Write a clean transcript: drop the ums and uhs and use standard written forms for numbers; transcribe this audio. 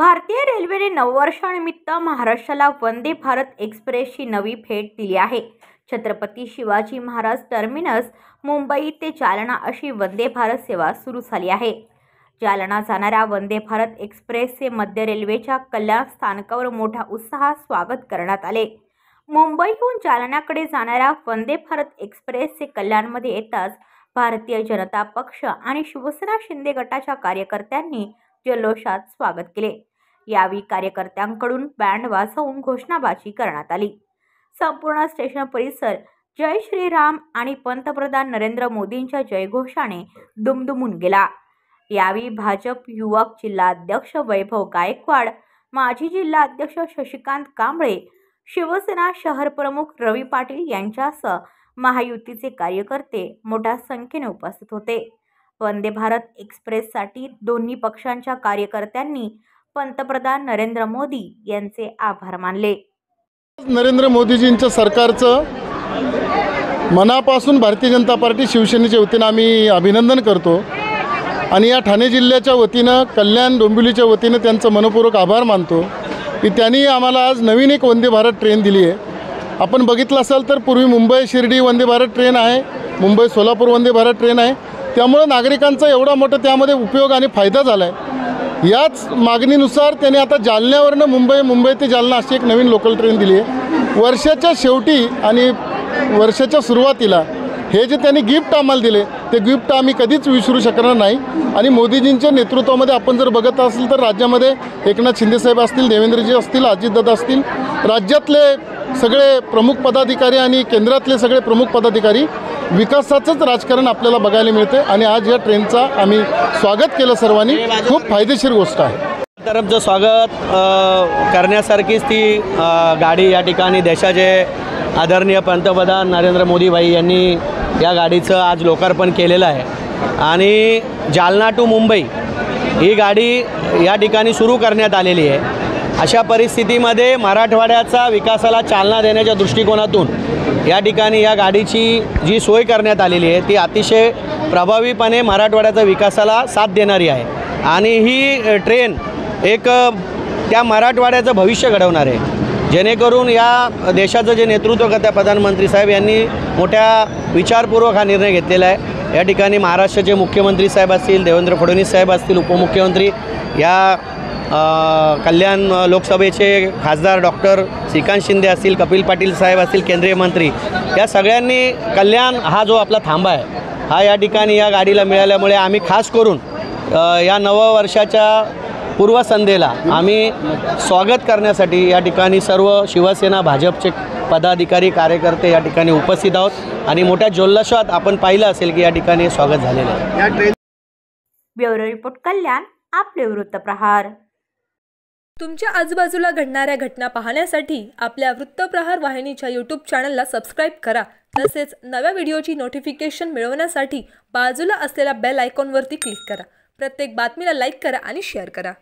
भारतीय रेल्वेने नववर्षानिमित्त महाराष्ट्राला वंदे भारत एक्सप्रेसची नवी भेट दिली आहे। छत्रपती शिवाजी महाराज टर्मिनस मुंबई ते जालना अशी वंदे भारत सेवा सुरू झाली आहे। जालना जाणाऱ्या वंदे भारत एक्सप्रेसचे मध्य रेल्वेच्या कल्याण स्थानकावर मोठ्या उत्साहात स्वागत करण्यात आले। मुंबईहून जालन्याकडे जाणाऱ्या वंदे भारत एक्सप्रेसचे कल्याणमध्ये येताच भारतीय जनता पक्ष आणि शिवसेना शिंदे गटाच्या कार्यकर्त्यांनी जल्लोषात स्वागत केले। यावेळी कार्यकर्त्यांकडून बँड वाजवून घोषणाबाजी करण्यात आली। संपूर्ण स्टेशन परिसर जय श्रीराम आणि पंतप्रधान नरेंद्र मोदींच्या जयघोषाने दुमदुमून गेला। यावेळी भाजप युवक जिल्हाध्यक्ष वैभव गायकवाड, माजी जिल्हाध्यक्ष शशिकांत कांबळे, शिवसेना शहर प्रमुख रवी पाटील यांच्यासह महायुतीचे कार्यकर्ते मोठ्या संख्येने उपस्थित होते। वंदे भारत एक्सप्रेससाठी दोन्ही पक्षांच्या कार्यकर्त्यांनी पंतप्रधान नरेंद्र मोदी यांचे आभार मानले। नरेंद्र मोदीजींच्या सरकारचं मनापासून भारतीय जनता पार्टी शिवसेनेच्या वतीनं आम्ही अभिनंदन करतो आणि या ठाणे जिल्ह्याच्या वतीनं कल्याण डोंबिवलीच्या वतीनं त्यांचं मनपूर्वक आभार मानतो की त्यांनी आम्हाला आज नवीन एक वंदे भारत ट्रेन दिली आहे। आपण बघितलं असाल तर पूर्वी मुंबई शिर्डी वंदे भारत ट्रेन आहे, मुंबई सोलापूर वंदे भारत ट्रेन आहे, त्यामुळे नागरिकांचा एवढा मोठा त्यामध्ये उपयोग आणि फायदा झाला आहे। याच मागणीनुसार त्यांनी आता जालन्यावरनं मुंबई ते जालना अशी एक नवीन लोकल ट्रेन दिली आहे। वर्षाच्या शेवटी आणि वर्षाच्या सुरुवातीला हे जे त्यांनी गिफ्ट आम्हाला दिले ते गिफ्ट आम्ही कधीच विसरू शकणार नाही। आणि मोदीजींच्या नेतृत्वामध्ये आपण जर बघत असेल तर राज्यामध्ये एकनाथ शिंदेसाहेब असतील, देवेंद्रजी असतील, अजितदादा असतील, राज्यातले सगळे प्रमुख पदाधिकारी आणि केंद्रातले सगळे प्रमुख पदाधिकारी विकासाचंच राजकारण आपल्याला बघायला मिळते आणि आज या ट्रेनचा आम्ही स्वागत केलं सर्वांनी। खूप फायदेशीर गोष्ट आहे। तरफचं स्वागत करण्यासारखीच ती गाडी या ठिकाणी देशाचे आदरणीय पंतप्रधान नरेंद्र मोदी भाई यांनी या गाडीचं आज लोकार्पण केलेलं आहे आणि जालना टू मुंबई ही गाडी या ठिकाणी सुरू करण्यात आलेली आहे। अशा परिस्थितीमध्ये मराठवाड्याचा विकासाला चालना देण्याच्या दृष्टिकोनातून या ठिकाणी या गाडीची जी सोय करण्यात आलेली आहे ती अतिशय प्रभावीपणे मराठवाड्याच्या विकासाला साथ देणारी आहे आणि ही ट्रेन एक त्या मराठवाड्याचं भविष्य घडवणार आहे, जेणेकरून या देशाचं जे नेतृत्व करतात प्रधानमंत्री साहेब यांनी मोठ्या विचारपूर्वक हा निर्णय घेतलेला आहे। या ठिकाणी महाराष्ट्राचे मुख्यमंत्री साहेब असतील, देवेंद्र फडणवीस साहेब असतील, उपमुख्यमंत्री, या कल्याण लोकसभेचे खासदार डॉक्टर श्रीकांत शिंदे असतील, कपिल पाटील साहेब असतील, केंद्रीय मंत्री, या सगळ्यांनी कल्याण हा जो आपला थांबा आहे हा या ठिकाणी या गाडीला मिळाल्यामुळे आम्ही खास करून या नववर्षाच्या पूर्वसंध्येला आम्ही स्वागत करण्यासाठी या ठिकाणी सर्व शिवसेना भाजपचे पदाधिकारी कार्यकर्ते या ठिकाणी उपस्थित आहोत आणि मोठ्या जल्लोषात आपण पाहिलं असेल की या ठिकाणी स्वागत झालेलं आहे। ब्युरो रिपोर्ट कल्याण, आपले वृत्तप्रहार। तुमच्या आजूबाजूला घडणाऱ्या घटना पाहण्यासाठी आपल्या वृत्तप्रहार वाहिनीच्या यूट्यूब चॅनलला सबस्क्राईब करा। तसेच नव्या व्हिडिओची नोटिफिकेशन मिळवण्यासाठी बाजूला असलेल्या बेल आयकॉनवरती क्लिक करा। प्रत्येक बातमीला लाईक करा आणि शेअर करा।